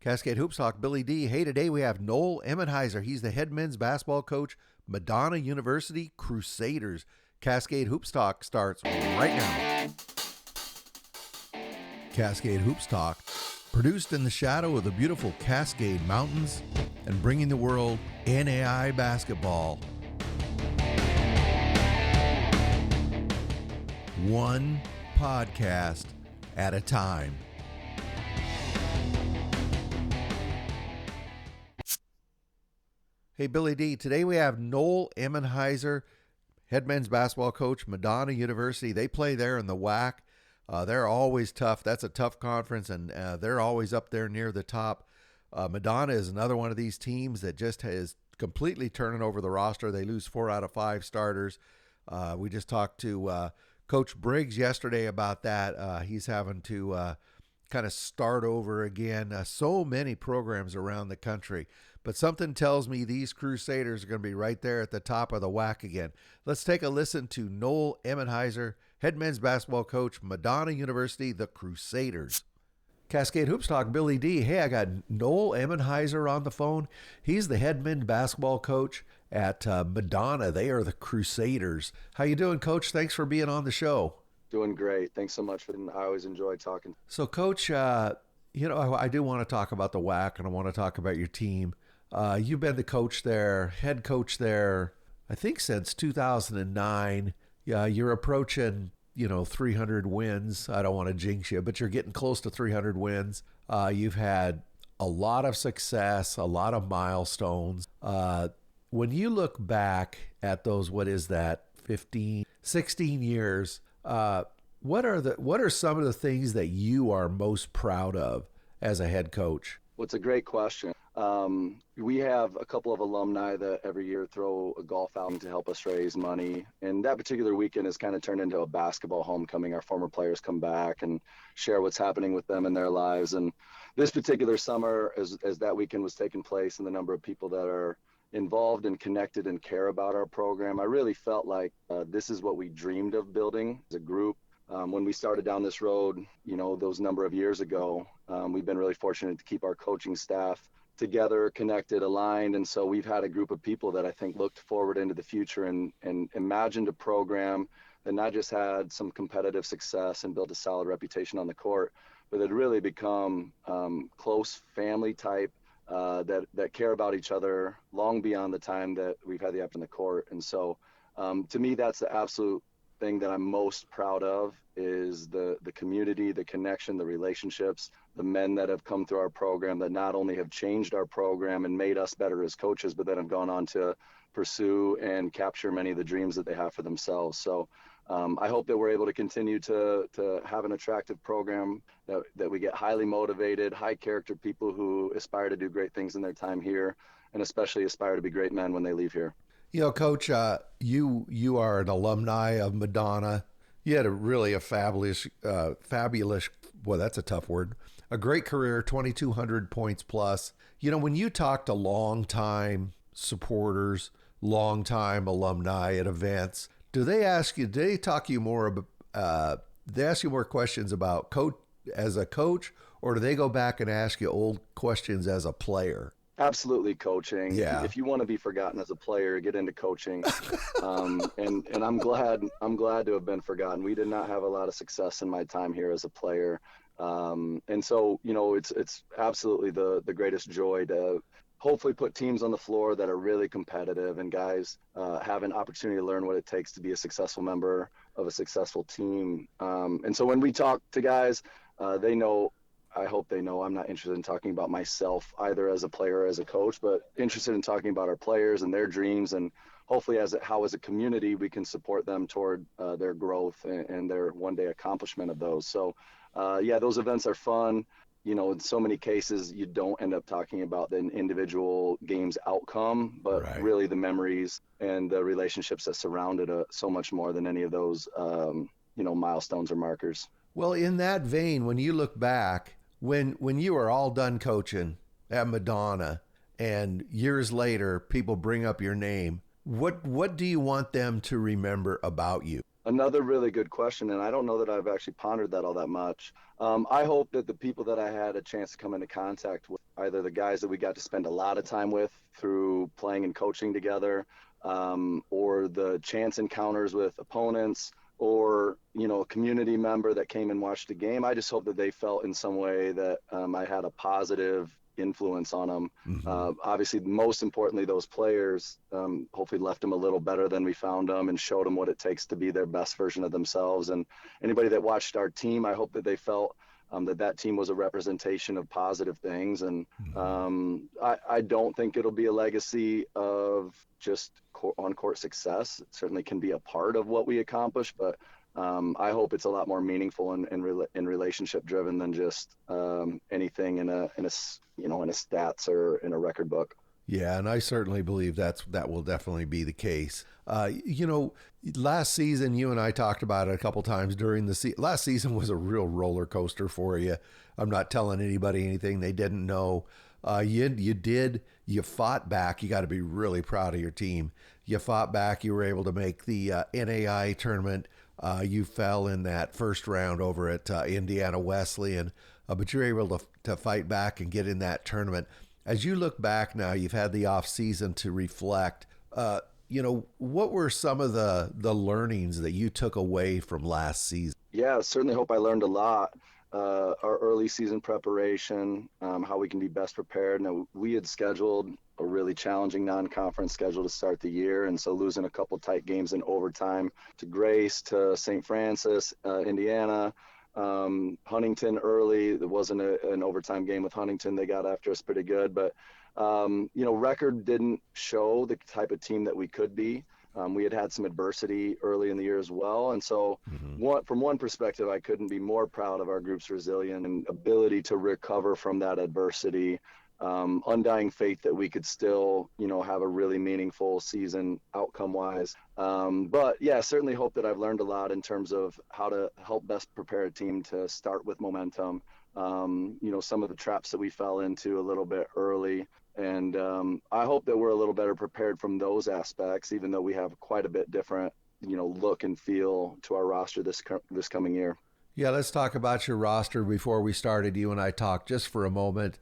Cascade Hoops Talk, Billy D. Hey, today we have Noel Emenhiser. He's the head men's basketball coach, Madonna University Crusaders. Cascade Hoops Talk starts right now. Cascade Hoops Talk, produced in the shadow of the beautiful Cascade Mountains and bringing the world NAIA basketball. One podcast at a time. Hey, Billy D. Today we have Noel Emenhiser, head men's basketball coach, Madonna University. They play there in the WAC. They're always tough. That's a tough conference, and they're always up there near the top. Madonna is another one of these teams that just is completely turning over the roster. They lose 4 out of 5 starters. We just talked to Coach Briggs yesterday about that. He's having to kind of start over again. So many programs around the country. But something tells me these Crusaders are going to be right there at the top of the WAC again. Let's take a listen to Noel Emenhiser, head men's basketball coach, Madonna University, the Crusaders. Cascade Hoops Talk, Billy D. Hey, I got Noel Emenhiser on the phone. He's the head men's basketball coach at Madonna. They are the Crusaders. How you doing, Coach? Thanks for being on the show. Doing great. Thanks so much. I always enjoy talking. So, Coach, I do want to talk about the WAC, and I want to talk about your team. You've been the coach there, head coach there, I think since 2009. You're approaching, 300 wins. I don't want to jinx you, but you're getting close to 300 wins. You've had a lot of success, a lot of milestones. When you look back at those, 16 years, what are some of the things that you are most proud of as a head coach? Well, it's a great question. We have a couple of alumni that every year throw a golf outing to help us raise money. And that particular weekend has kind of turned into a basketball homecoming. Our former players come back and share what's happening with them in their lives. And this particular summer, as that weekend was taking place, and the number of people that are involved and connected and care about our program, I really felt like this is what we dreamed of building as a group. When we started down this road, those number of years ago, we've been really fortunate to keep our coaching staff together, connected, aligned. And so we've had a group of people that I think looked forward into the future and imagined a program that not just had some competitive success and built a solid reputation on the court, but had really become close family type that care about each other long beyond the time that we've had the up in the court. And so to me, that's the absolute thing that I'm most proud of is the community, the connection, the relationships, the men that have come through our program that not only have changed our program and made us better as coaches, but that have gone on to pursue and capture many of the dreams that they have for themselves. So I hope that we're able to continue to have an attractive program, that we get highly motivated, high character people who aspire to do great things in their time here, and especially aspire to be great men when they leave here. Coach, you are an alumni of Madonna. You had a fabulous, well, that's a tough word, a great career, 2,200 points plus. When you talk to longtime supporters, longtime alumni at events, do they talk you more about, they ask you more questions about coach as a coach, or do they go back and ask you old questions as a player? Absolutely, coaching. Yeah. If you want to be forgotten as a player, get into coaching. And I'm glad to have been forgotten. We did not have a lot of success in my time here as a player. And so, it's absolutely the greatest joy to hopefully put teams on the floor that are really competitive and guys have an opportunity to learn what it takes to be a successful member of a successful team. And so when we talk to guys, they know, I hope they know I'm not interested in talking about myself either as a player or as a coach, but interested in talking about our players and their dreams, and hopefully how as a community we can support them toward their growth and their one day accomplishment of those. So those events are fun. In so many cases you don't end up talking about the individual game's outcome, but right, really the memories and the relationships that surrounded so much more than any of those milestones or markers. Well, in that vein, when you look back, when you are all done coaching at Madonna and years later people bring up your name, what do you want them to remember about you? Another really good question, and I don't know that I've actually pondered that all that much. I hope that the people that I had a chance to come into contact with either the guys that we got to spend a lot of time with through playing and coaching together, or the chance encounters with opponents, or, you know, a community member that came and watched the game. I just hope that they felt in some way that I had a positive influence on them. Obviously, most importantly, those players hopefully left them a little better than we found them, and showed them what it takes to be their best version of themselves. And anybody that watched our team, I hope that they felt that team was a representation of positive things. And I don't think it'll be a legacy of just on-court success. It certainly can be a part of what we accomplish, but I hope it's a lot more meaningful and relationship driven than just anything in a stats or in a record book. Yeah, and I certainly believe that will definitely be the case. Last season, you and I talked about it a couple times during the last season was a real roller coaster for you. I'm not telling anybody anything they didn't know. You fought back. You got to be really proud of your team. You fought back. You were able to make the NAIA tournament. You fell in that first round over at Indiana Wesleyan, but you're able to fight back and get in that tournament. As you look back now, you've had the off season to reflect. What were some of the learnings that you took away from last season? Yeah, certainly hope I learned a lot. Our early season preparation, how we can be best prepared. Now, we had scheduled a really challenging non-conference schedule to start the year, and so losing a couple tight games in overtime to Grace, to St. Francis, Indiana, Huntington early. There wasn't an overtime game with Huntington. They got after us pretty good, but record didn't show the type of team that we could be. We had some adversity early in the year as well. And so from one perspective, I couldn't be more proud of our group's resilience and ability to recover from that adversity, undying faith that we could still, have a really meaningful season outcome wise. But yeah, certainly hope that I've learned a lot in terms of how to help best prepare a team to start with momentum. Some of the traps that we fell into a little bit early. And I hope that we're a little better prepared from those aspects, even though we have quite a bit different, look and feel to our roster this coming year. Yeah, let's talk about your roster. Before we started, you and I talked just for a moment.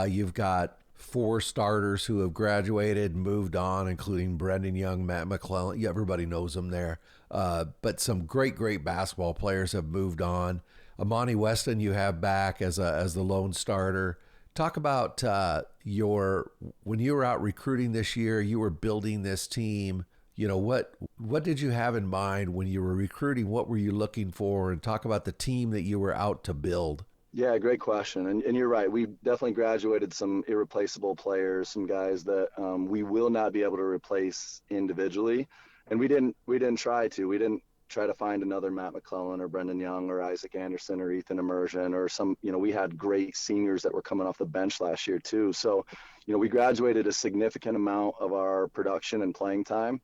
You've got 4 starters who have graduated, moved on, including Brendan Young, Matt McClellan. Yeah, everybody knows them there. But some great basketball players have moved on. Amani Weston you have back as the lone starter. Talk about when you were out recruiting this year, you were building this team. What did you have in mind when you were recruiting? What were you looking for? And talk about the team that you were out to build. Yeah, great question. And you're right. We definitely graduated some irreplaceable players, some guys that we will not be able to replace individually. And we didn't try to. We didn't try to find another Matt McClellan or Brendan Young or Isaac Anderson or Ethan Immersion or some, we had great seniors that were coming off the bench last year too. So, we graduated a significant amount of our production and playing time.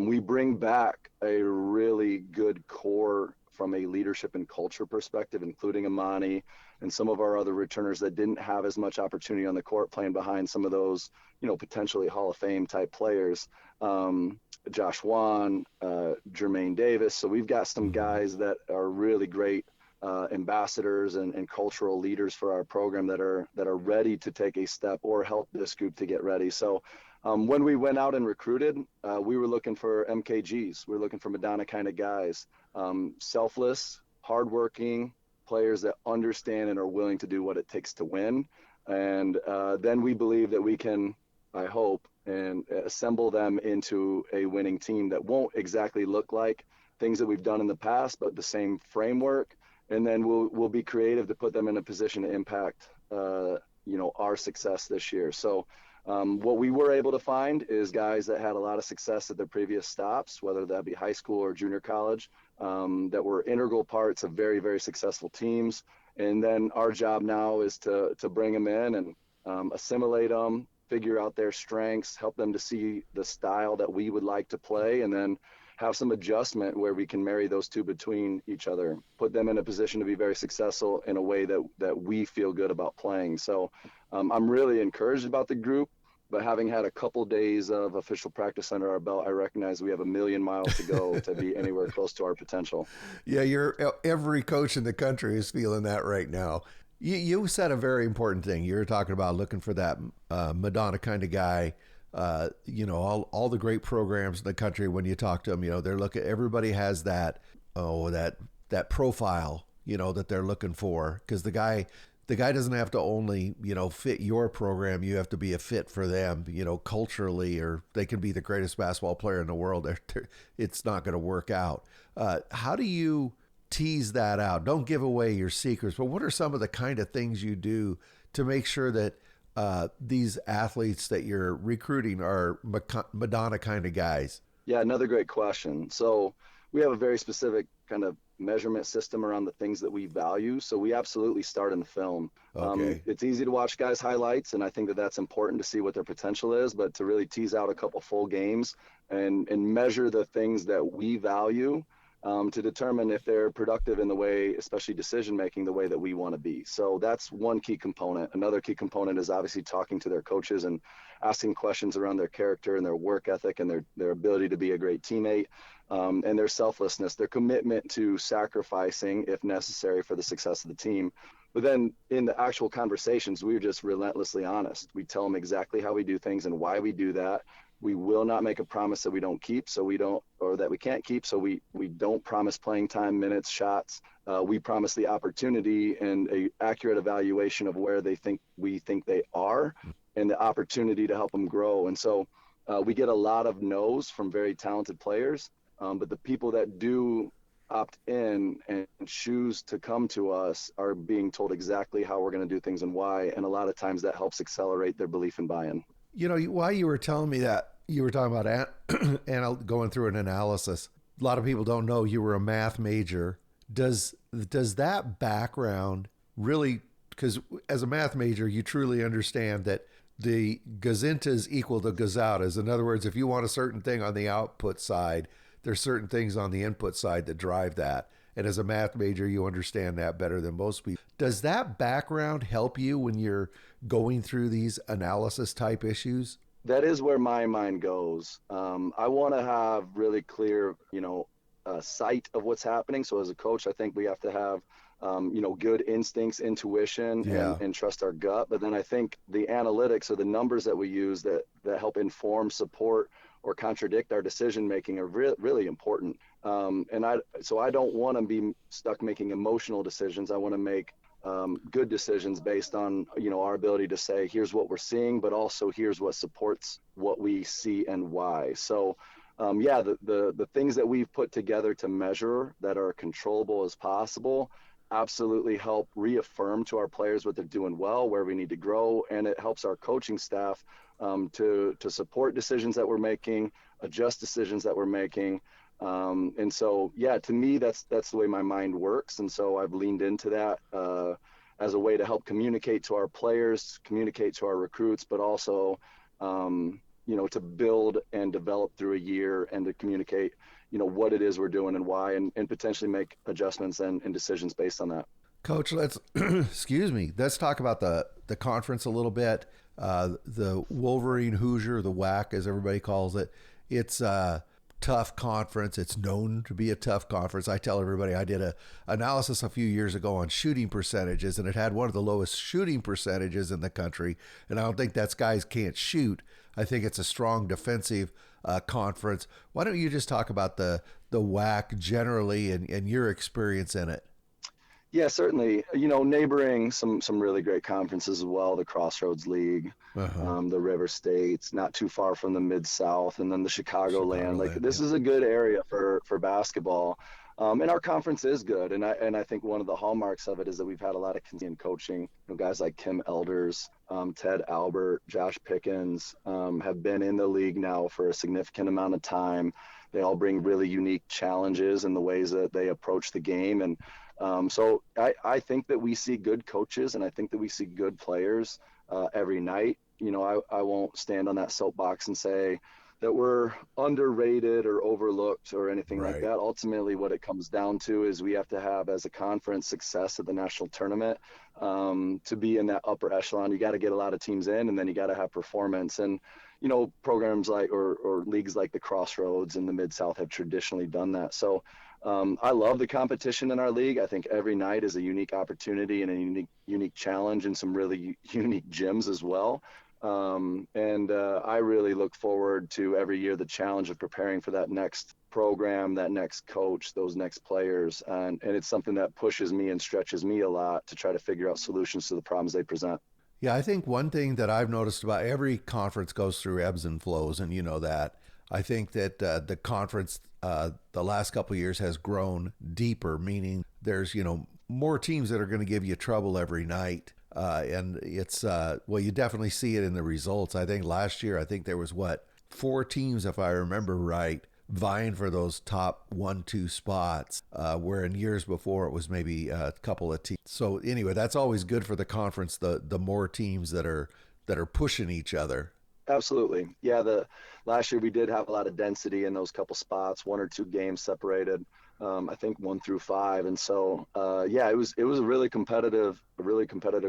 We bring back a really good core from a leadership and culture perspective, including Amani and some of our other returners that didn't have as much opportunity on the court playing behind some of those, potentially Hall of Fame type players. Josh Wan, Jermaine Davis. So we've got some guys that are really great ambassadors and cultural leaders for our program that are ready to take a step or help this group to get ready. So when we went out and recruited, we were looking for MKGs. We were looking for Madonna kind of guys, selfless, hardworking players that understand and are willing to do what it takes to win. And then we believe that we can, I hope, and assemble them into a winning team that won't exactly look like things that we've done in the past, but the same framework. And then we'll be creative to put them in a position to impact, our success this year. So what we were able to find is guys that had a lot of success at their previous stops, whether that be high school or junior college, that were integral parts of very, very successful teams. And then our job now is to bring them in and assimilate them, figure out their strengths, help them to see the style that we would like to play, and then have some adjustment where we can marry those two between each other, put them in a position to be very successful in a way that we feel good about playing. So I'm really encouraged about the group, but having had a couple days of official practice under our belt, I recognize we have a million miles to go to be anywhere close to our potential. Yeah, every coach in the country is feeling that right now. You said a very important thing. You were talking about looking for that Madonna kind of guy. All the great programs in the country. When you talk to them, they're looking. Everybody has that that profile, that they're looking for, because the guy doesn't have to only fit your program. You have to be a fit for them, culturally, or they can be the greatest basketball player in the world. It's not going to work out. How do you tease that out? Don't give away your secrets, but what are some of the kind of things you do to make sure that these athletes that you're recruiting are Madonna kind of guys? Yeah, another great question. So we have a very specific kind of measurement system around the things that we value. So we absolutely start in the film. Okay. It's easy to watch guys' highlights, and I think that that's important to see what their potential is, but to really tease out a couple full games and measure the things that we value, to determine if they're productive in the way, especially decision making, the way that we want to be. So that's one key component. Another key component is obviously talking to their coaches and asking questions around their character and their work ethic and their ability to be a great teammate, and their selflessness, their commitment to sacrificing if necessary for the success of the team. But then in the actual conversations, we're just relentlessly honest. We tell them exactly how we do things and why we do that. We will not make a promise that we don't keep, or that we can't keep. So we don't promise playing time, minutes, shots. We promise the opportunity and a accurate evaluation of where we think they are, and the opportunity to help them grow. And so we get a lot of no's from very talented players, but the people that do opt in and choose to come to us are being told exactly how we're going to do things and why. And a lot of times that helps accelerate their belief and buy-in. While you were telling me that, you were talking about going through an analysis. A lot of people don't know you were a math major. Does that background really, because as a math major, you truly understand that the gazintas equal the gazoutas. In other words, if you want a certain thing on the output side, there's certain things on the input side that drive that. And as a math major, you understand that better than most people. Does that background help you when you're going through these analysis type issues? That is where my mind goes. I want to have really clear, sight of what's happening. So as a coach, I think we have to have, good instincts, intuition, and trust our gut. But then I think the analytics or the numbers that we use that help inform, support, or contradict our decision making are really important. So I don't want to be stuck making emotional decisions. I want to make good decisions based on our ability to say, here's what we're seeing, but also here's what supports what we see and why. So the things that we've put together to measure that are controllable as possible absolutely help reaffirm to our players what they're doing well, where we need to grow, and it helps our coaching staff to support decisions that we're making, adjust decisions that we're making. And so, to me, that's the way my mind works. And so I've leaned into that as a way to help communicate to our players, communicate to our recruits, but also, to build and develop through a year and to communicate, what it is we're doing and why, and potentially make adjustments and decisions based on that. Coach, let's excuse me. Let's talk about the conference a little bit. The Wolverine Hoosier, the WAC, as everybody calls it. It's tough conference. It's known to be a tough conference. I tell everybody I did a analysis a few years ago on shooting percentages, and it had one of the lowest shooting percentages in the country. And I don't think that's guys can't shoot. I think it's a strong defensive conference. Why don't you just talk about the WAC generally and your experience in it? Yeah, certainly. Neighboring some really great conferences as well, the Crossroads League, the River States, not too far from the Mid-South, and then the Chicagoland. This is a good area for basketball. And our conference is good. And I think one of the hallmarks of it is that we've had a lot of Canadian coaching. Guys like Kim Elders, Ted Albert, Josh Pickens have been in the league now for a significant amount of time. They all bring really unique challenges in the ways that they approach the game. And so I think that we see good coaches, and I think that we see good players every night. I won't stand on that soapbox and say that we're underrated or overlooked or anything like that. Ultimately, what it comes down to is we have to have, as a conference, success at the national tournament to be in that upper echelon. You got to get a lot of teams in, and then you got to have performance. And programs like or leagues like the Crossroads and the Mid-South have traditionally done that. So I love the competition in our league. I think every night is a unique opportunity and a unique challenge, and some really unique gyms as well. I really look forward to every year the challenge of preparing for that next program, that next coach, those next players. And it's something that pushes me and stretches me a lot to try to figure out solutions to the problems they present. Yeah, I think one thing that I've noticed about every conference goes through ebbs and flows, and you know that. I think that the conference the last couple of years has grown deeper, meaning there's more teams that are going to give you trouble every night, and it's well, you definitely see it in the results. I think last year, I think there was four teams, if I remember right, vying for those top 1-2 spots, where in years before it was maybe a couple of teams. So anyway, that's always good for the conference. The more teams that are pushing each other. Absolutely. Yeah, the last year we did have a lot of density in those couple spots, 1 or 2 games separated. I think 1 through 5, and so yeah, it was a really competitive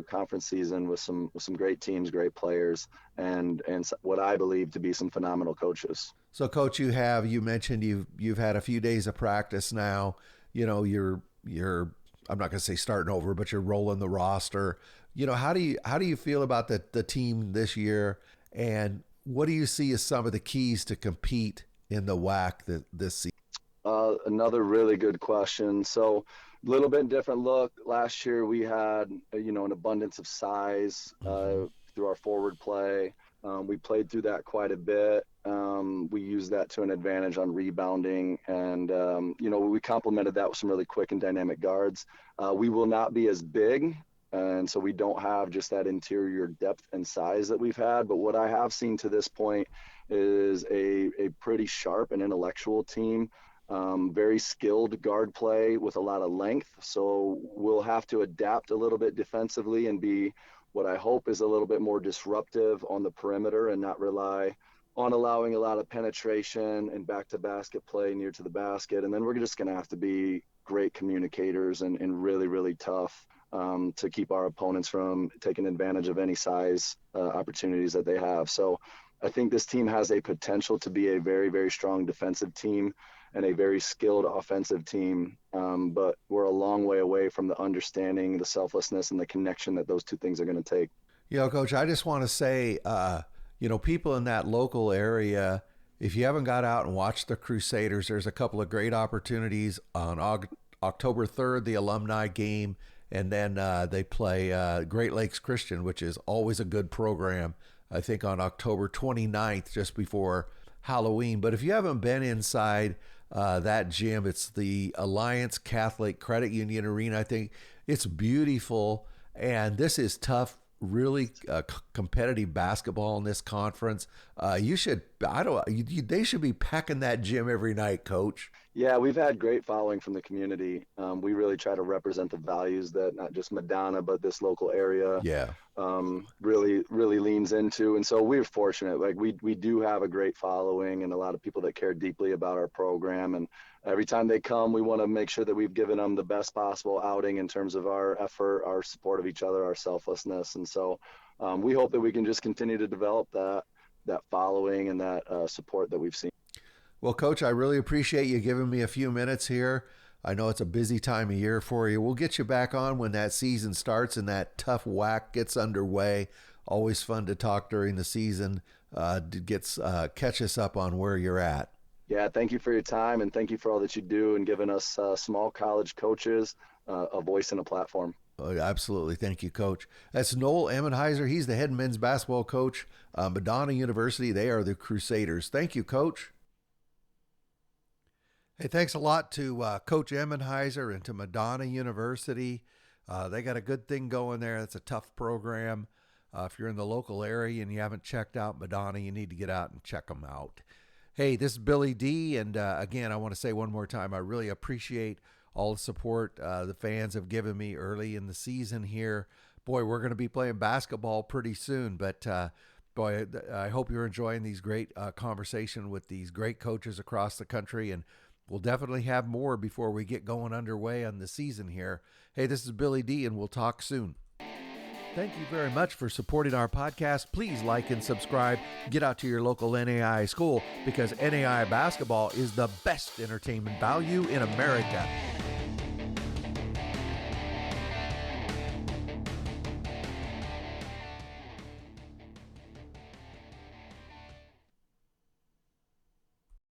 conference season with some great teams, great players, and what I believe to be some phenomenal coaches. So, Coach, you mentioned you've had a few days of practice now. You're I'm not going to say starting over, but you're rolling the roster. How do you feel about the team this year, and what do you see as some of the keys to compete in the WAC this season? Another really good question. So, a little bit different look. Last year we had an abundance of size through our forward play. We played through that quite a bit. We used that to an advantage on rebounding, and we complemented that with some really quick and dynamic guards. We will not be as big, and so we don't have just that interior depth and size that we've had. But what I have seen to this point is a pretty sharp and intellectual team. Very skilled guard play with a lot of length. So we'll have to adapt a little bit defensively and be what I hope is a little bit more disruptive on the perimeter and not rely on allowing a lot of penetration and back to basket play near to the basket. And then we're just going to have to be great communicators and really, really tough to keep our opponents from taking advantage of any size opportunities that they have. So I think this team has a potential to be a very, very strong defensive team and a very skilled offensive team, but we're a long way away from the understanding, the selflessness, and the connection that those two things are going to take. Coach, I just want to say, people in that local area, if you haven't got out and watched the Crusaders, there's a couple of great opportunities on October 3rd, the alumni game, and then they play Great Lakes Christian, which is always a good program, I think on October 29th, just before Halloween. But if you haven't been inside that gym, it's the Alliance Catholic Credit Union Arena. I think it's beautiful, and this is tough, really competitive basketball in this conference. They should be packing that gym every night, Coach. Yeah, we've had great following from the community. We really try to represent the values that not just Madonna, but this local area really, really leans into. And so we're fortunate. Like we do have a great following and a lot of people that care deeply about our program. And every time they come, we want to make sure that we've given them the best possible outing in terms of our effort, our support of each other, our selflessness. And so we hope that we can just continue to develop that following and that support that we've seen. Well, Coach, I really appreciate you giving me a few minutes here. I know it's a busy time of year for you. We'll get you back on when that season starts and that tough WAC gets underway. Always fun to talk during the season. Catch us up on where you're at. Yeah, thank you for your time, and thank you for all that you do and giving us small college coaches a voice and a platform. Oh, absolutely. Thank you, Coach. That's Noel Emenhiser. He's the head men's basketball coach, Madonna University. They are the Crusaders. Thank you, Coach. Hey, thanks a lot to Coach Emenhiser and to Madonna University. They got a good thing going there. It's a tough program. If you're in the local area and you haven't checked out Madonna, you need to get out and check them out. Hey, this is Billy D, and again, I want to say one more time, I really appreciate all the support the fans have given me early in the season here. Boy, we're going to be playing basketball pretty soon, but boy, I hope you're enjoying these great conversation with these great coaches across the country, and we'll definitely have more before we get going underway on the season here. Hey, this is Billy D, and we'll talk soon. Thank you very much for supporting our podcast. Please like and subscribe. Get out to your local NAIA school because NAIA basketball is the best entertainment value in America.